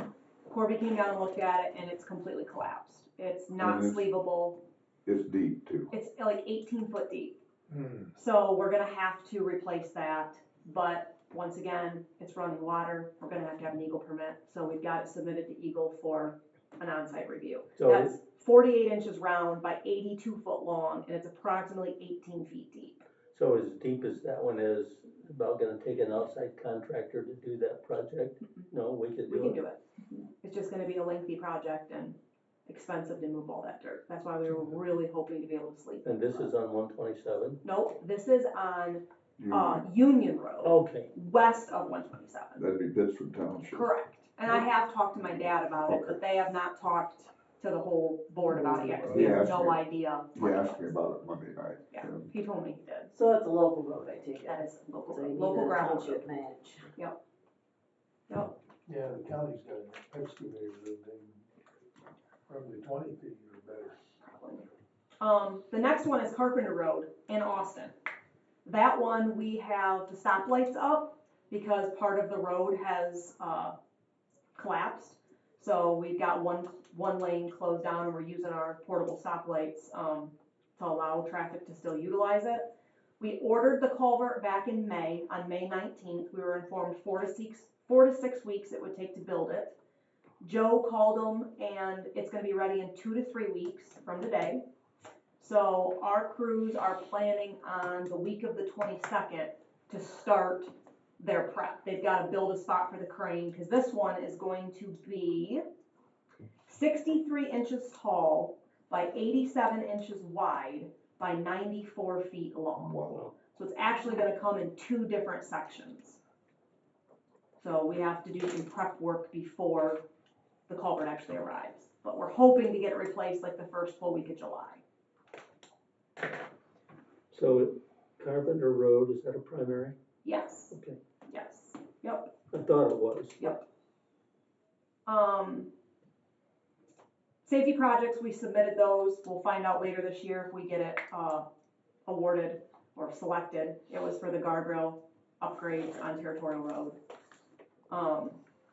Corby came down and looked at it and it's completely collapsed. It's not And it's- sleevable. It's deep too. It's like 18 foot deep. Hmm. So we're gonna have to replace that, but once again, it's running water. We're gonna have to have an Eagle permit. So we've got it submitted to Eagle for an on-site review. So That's 48 inches round by 82 foot long, and it's approximately 18 feet deep. So as deep as that one is, about gonna take an outside contractor to do that project? No, we could We do can it. do it. It's just gonna be a lengthy project and expensive to move all that dirt. That's why we were really hoping to be able to sleep. And this is on 127? Nope, this is on, Union. Union Road, Okay, west of 127. That'd be Pittsford Township. Correct. And I have talked to my dad about it, but they have not talked to the whole board about it yet, because we He have asked no you. idea. He asked me about it Monday night. Yeah, he told me he did. So that's a local road, I take it. That is local, So you need local a gravel. township match. Yep. Yeah, the county's got an excavator that they, probably 20 feet or better. The next one is Carpenter Road in Austin. That one, we have the stoplights up because part of the road has, collapsed. So we've got one lane closed down and we're using our portable stoplights, to allow traffic to still utilize it. We ordered the culvert back in May, on May 19th. We were informed 4 to 6 weeks it would take to build it. Joe called them and it's gonna be ready in 2 to 3 weeks from today. So our crews are planning on the week of the 22nd to start their prep. They've gotta build a spot for the crane, cause this one is going to be 63 inches tall by 87 inches wide by 94 feet long. Wow. So it's actually gonna come in 2 different sections. So we have to do some prep work before the culvert actually arrives. But we're hoping to get it replaced like the first full week of July. so Carpenter Road, is that a primary? Yes, Okay, yes, yep. I thought it was. Safety projects, we submitted those. We'll find out later this year if we get it, awarded or selected. It was for the guardrail upgrades on Territorial Road.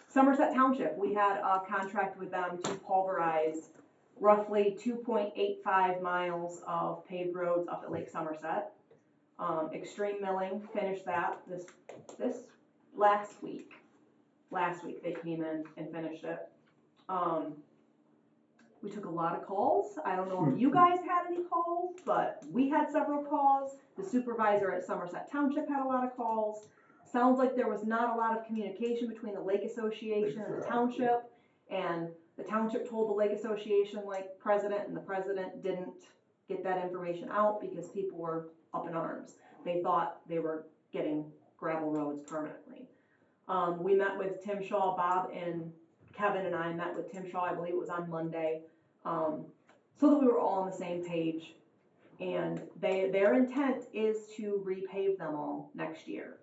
Somerset Township, we had a contract with them to pulverize roughly 2.85 miles of paved roads up at Lake Somerset. Extreme Milling finished that this last week. Last week they came in and finished it. We took a lot of calls. I don't know if you guys had any calls, but we had several calls. The supervisor at Somerset Township had a lot of calls. Sounds like there was not a lot of communication between the Lake Association and the township. And the township told the Lake Association like president, and the president didn't get that information out because people were up in arms. They thought they were getting gravel roads permanently. We met with Tim Shaw, Bob and Kevin and I met with Tim Shaw, I believe it was on Monday, so that we were all on the same page. And their intent is to repave them all next year.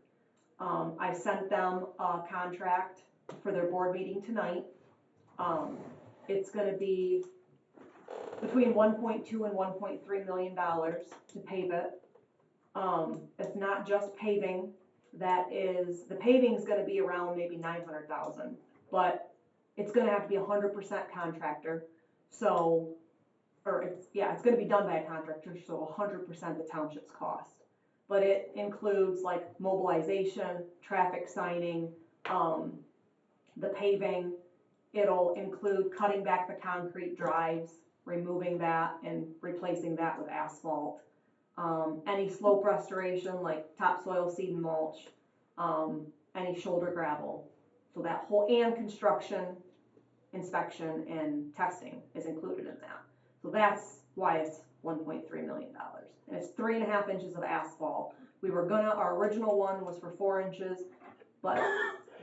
I sent them a contract for their board meeting tonight. It's gonna be between 1.2 and 1.3 million dollars to pave it. It's not just paving, the paving's gonna be around maybe 900,000, but it's gonna have to be 100% contractor, so, it's gonna be done by a contractor, so 100% the township's cost. But it includes like mobilization, traffic signing, the paving. It'll include cutting back the concrete drives, removing that and replacing that with asphalt. Any slope restoration like topsoil, seed and mulch, any shoulder gravel. So that whole, and construction, inspection and testing is included in that. So that's why it's $1.3 million. And it's 3.5 inches of asphalt. Our original one was for 4 inches, but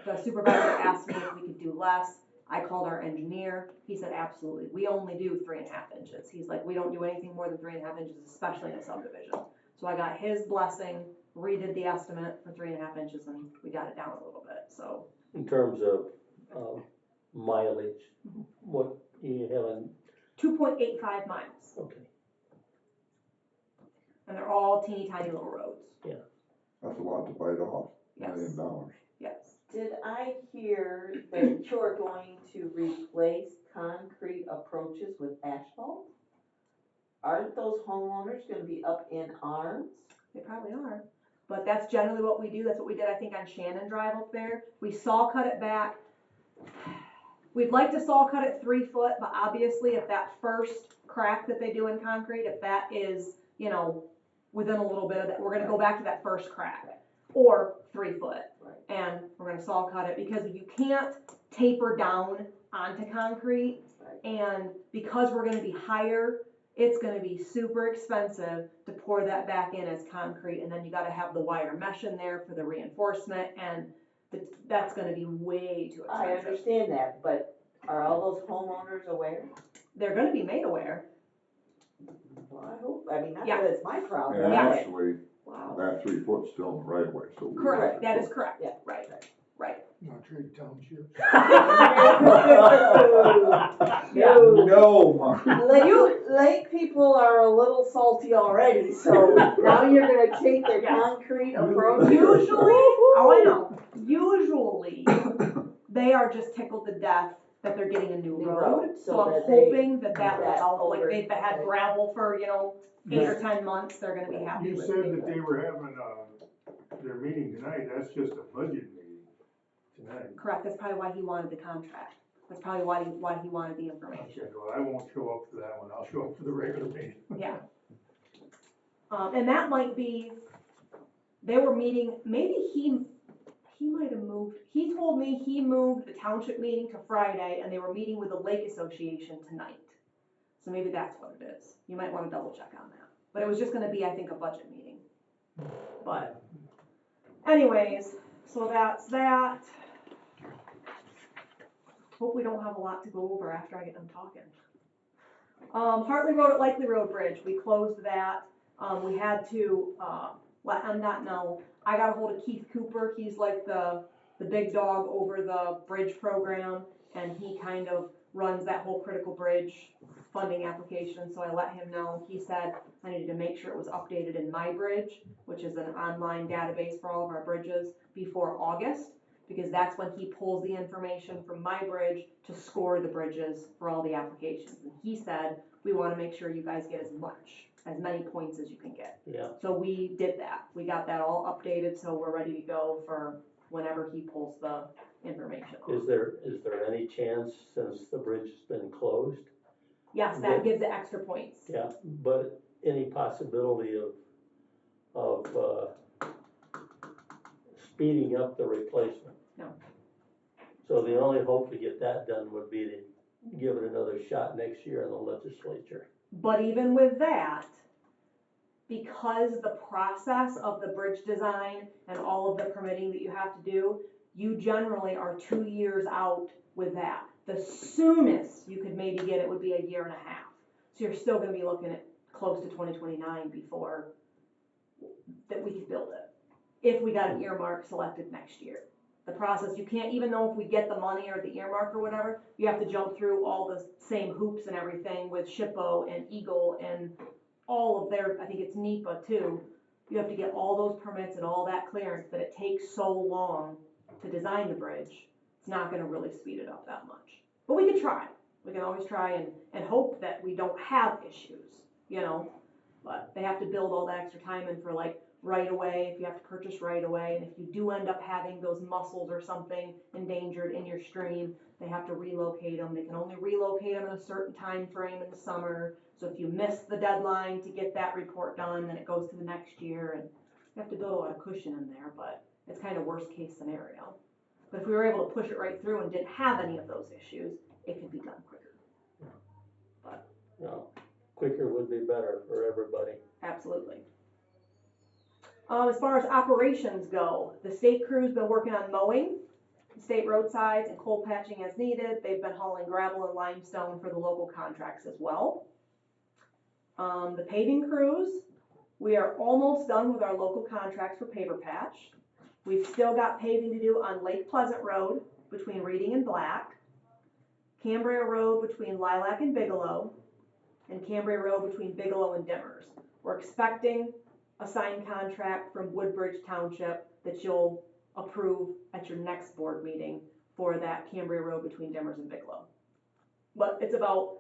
the supervisor asked me if we could do less. I called our engineer, he said, absolutely, we only do 3.5 inches. He's like, we don't do anything more than 3.5 inches, especially in a subdivision. So I got his blessing, redid the estimate for 3.5 inches, and we got it down a little bit, so. In terms of, mileage, what you have on, 2.85 miles, okay, and they're all teeny tiny little roads, That's a lot to bite off, $1 yes, million. yes. Did I hear that you're going to replace concrete approaches with asphalt? Aren't those homeowners gonna be up in arms? They probably are, but that's generally what we do, that's what we did, I think, on Shannon Drive up there. We saw cut it back. We'd like to saw cut it 3 foot, but obviously if that first crack that they do in concrete, if that is, you know, within a little bit of that, we're gonna go back to that first crack, or 3 foot. Right. And we're gonna saw cut it, because you can't taper down onto concrete, Right. and because we're gonna be higher, it's gonna be super expensive to pour that back in as concrete, and then you gotta have the wire mesh in there for the reinforcement, and that's gonna be way too I expensive. understand that, but are all those homeowners aware? They're gonna be made aware. Well, I hope, I mean, not Yeah. that it's my problem. And Yeah. actually, Wow. that 3 foot's still in the right of way, so. we Correct, have that to- is correct, Yeah. right, right. Not trade township. Yeah. No, Mark. Lake people are a little salty already, so now you're gonna take their Yeah. concrete approach. Usually, oh, I know, usually, they are just tickled to death that they're getting a new New road. road, So so I'm that they- hoping that will that help, like, over- they've had okay. gravel for, 8 or 10 months, they're gonna be happy You with said it. that they were having, their meeting tonight, that's just a budget meeting tonight. Correct, that's probably why he wanted the contract, that's probably why he wanted the information, Okay, well, I won't show up for that one, I'll show up for the regular meeting. yeah. And that might be, they were meeting, maybe he might have moved, he told me he moved the township meeting to Friday, and they were meeting with the Lake Association tonight. So maybe that's what it is, you might wanna double check on that, but it was just gonna be, I think, a budget meeting. But anyways, so that's that. Hope we don't have a lot to go over after I get done talking. Hartley Road at Likely Road Bridge, we closed that. We had to, let MDOT know. I got a hold of Keith Cooper, he's like the big dog over the bridge program, and he kind of runs that whole critical bridge funding application, so I let him know. He said I needed to make sure it was updated in My Bridge, which is an online database for all of our bridges, before August, because that's when he pulls the information from My Bridge to score the bridges for all the applications. And he said, we wanna make sure you guys get as many points as you can get. yeah. So we did that. We got that all updated, so we're ready to go for whenever he pulls the information off. Is there any chance, since the bridge has been closed? Yes, that gives it extra points. Yeah, but any possibility of speeding up the replacement? No. So the only hope to get that done would be to give it another shot next year in the legislature. But even with that, because the process of the bridge design and all of the permitting that you have to do, you generally are 2 years out with that. The soonest you could maybe get it would be 1.5 years. So you're still gonna be looking at close to 2029 before that we could build it. If we got an earmark selected next year. The process, you can't, even though if we get the money or the earmark or whatever, you have to jump through all the same hoops and everything with SHPO and Eagle and all of their, I think it's NEPA too. You have to get all those permits and all that clearance, that it takes so long to design the bridge. It's not gonna really speed it up that much. But we can try. We can always try and hope that we don't have issues, But they have to build all that extra time in for like right away, if you have to purchase right away, and if you do end up having those mussels or something endangered in your stream, they have to relocate them. They can only relocate them in a certain time frame in the summer. So if you miss the deadline to get that report done, then it goes to the next year, and you have to build a lot of cushion in there, but it's kind of worst case scenario. But if we were able to push it right through and didn't have any of those issues, it could be done quicker. Quicker would be better for everybody. Absolutely. As far as operations go, the state crew's been working on mowing. state roadsides and coal patching as needed. They've been hauling gravel and limestone for the local contracts as well. The paving crews, we are almost done with our local contracts for paver patch. We've still got paving to do on Lake Pleasant Road between Reading and Black, Cambria Road between Lilac and Bigelow, and Cambria Road between Bigelow and Dimmers. We're expecting a signed contract from Woodbridge Township that you'll approve at your next board meeting for that Cambria Road between Dimmers and Bigelow. But it's about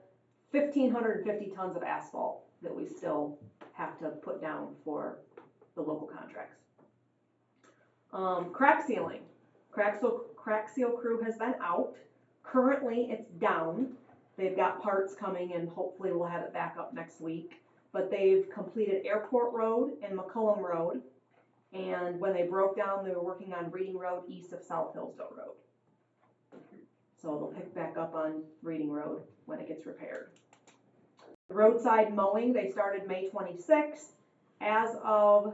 1,550 tons of asphalt that we still have to put down for the local contracts. Crack sealing. Crack seal crew has been out. Currently, it's down. They've got parts coming and hopefully we'll have it back up next week. But they've completed Airport Road and McCullum Road. And when they broke down, they were working on Reading Road east of South Hillsdale Road. So they'll pick back up on Reading Road when it gets repaired. Roadside mowing, they started May 26th. As of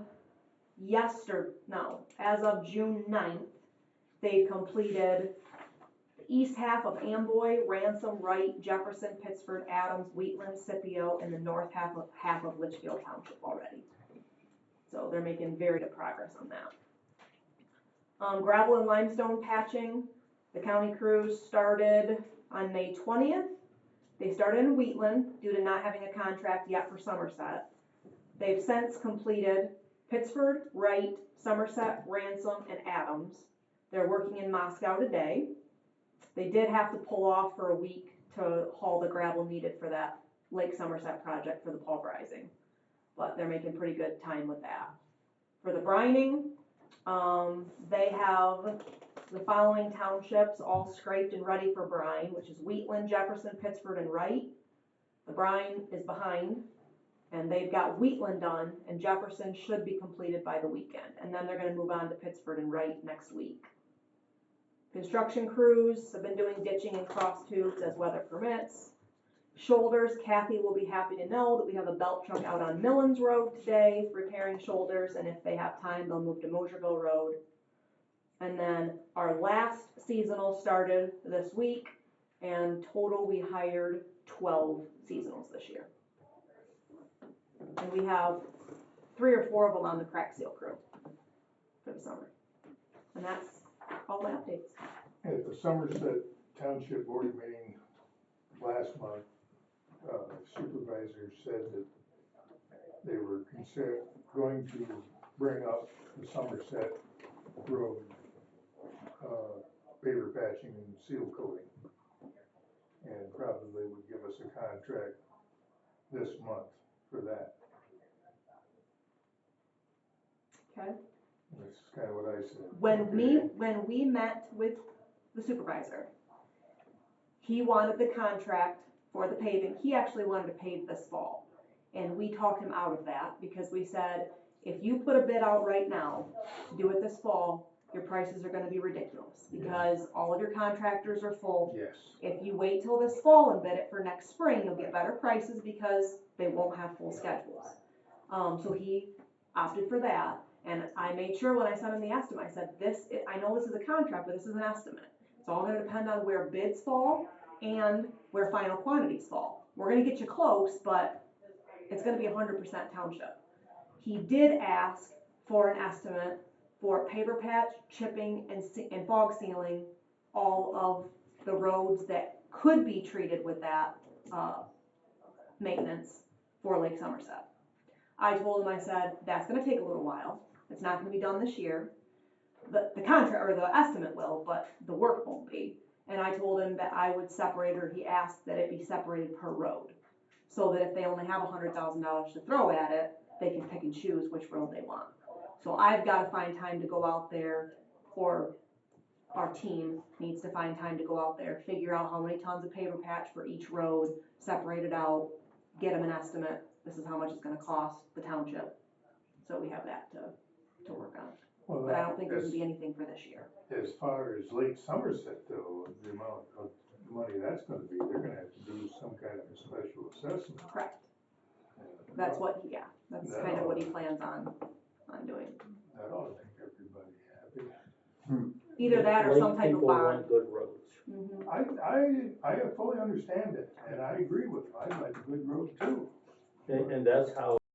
June 9th, they've completed the east half of Amboy, Ransom, Wright, Jefferson, Pittsford, Adams, Wheatland, Scipio, and the north half of Litchfield Township already. So they're making very good progress on that. Gravel and limestone patching, the county crews started on May 20th. They started in Wheatland due to not having a contract yet for Somerset. They've since completed Pittsford, Wright, Somerset, Ransom, and Adams. They're working in Moscow today. They did have to pull off for a week to haul the gravel needed for that Lake Somerset project for the pulverizing. But they're making pretty good time with that. For the brining, they have the following townships all scraped and ready for brine, which is Wheatland, Jefferson, Pittsford, and Wright. The brine is behind, and they've got Wheatland done, and Jefferson should be completed by the weekend. And then they're gonna move on to Pittsford and Wright next week. Construction crews have been doing ditching and cross tubes as weather permits. Shoulders, Kathy will be happy to know that we have a belt truck out on Millens Road today repairing shoulders, and if they have time, they'll move to Mosierville Road. And then our last seasonal started this week, and total we hired 12 seasonals this year. And we have 3 or 4 of them on the crack seal crew for the summer. And that's all my updates. At the Somerset Township Board meeting last month, supervisor said that they were going to bring up the Somerset Road paver patching and seal coating, and probably would give us a contract this month for that. Okay. That's kind of what I said. When we met with the supervisor, he wanted the contract for the paving. He actually wanted to pave this fall. And we talked him out of that because we said, if you put a bid out right now to do it this fall, your prices are gonna be ridiculous because all of your contractors are full. Yes. If you wait till this fall and bid it for next spring, you'll get better prices because they won't have full schedules. So he opted for that. And I made sure when I sent him the estimate, I said, I know this is a contract, but this is an estimate. It's all gonna depend on where bids fall and where final quantities fall. We're gonna get you close, but it's gonna be 100% township. He did ask for an estimate for paver patch, chipping, and fog sealing all of the roads that could be treated with that maintenance for Lake Somerset. I told him, I said, that's gonna take a little while. It's not gonna be done this year. The contract, or the estimate will, but the work won't be. And I told him that I would separate, or he asked that it be separated per road. So that if they only have $100,000 to throw at it, they can pick and choose which road they want. So I've gotta find time to go out there, or our team needs to find time to go out there, figure out how many tons of paver patch for each road, separate it out, get them an estimate. This is how much it's gonna cost the township. So we have that to work on. Well, But I don't think there's gonna be anything for this year. as far as Lake Somerset though, the amount of money that's gonna be, they're gonna have to do some kind of a special assessment. Correct. That's that's kind of what he plans on doing. That ought to make everybody happy. Either that or some type of People bond. want good roads. Mhm. I fully understand it, and I agree with you, I'd like a good road too. And that's how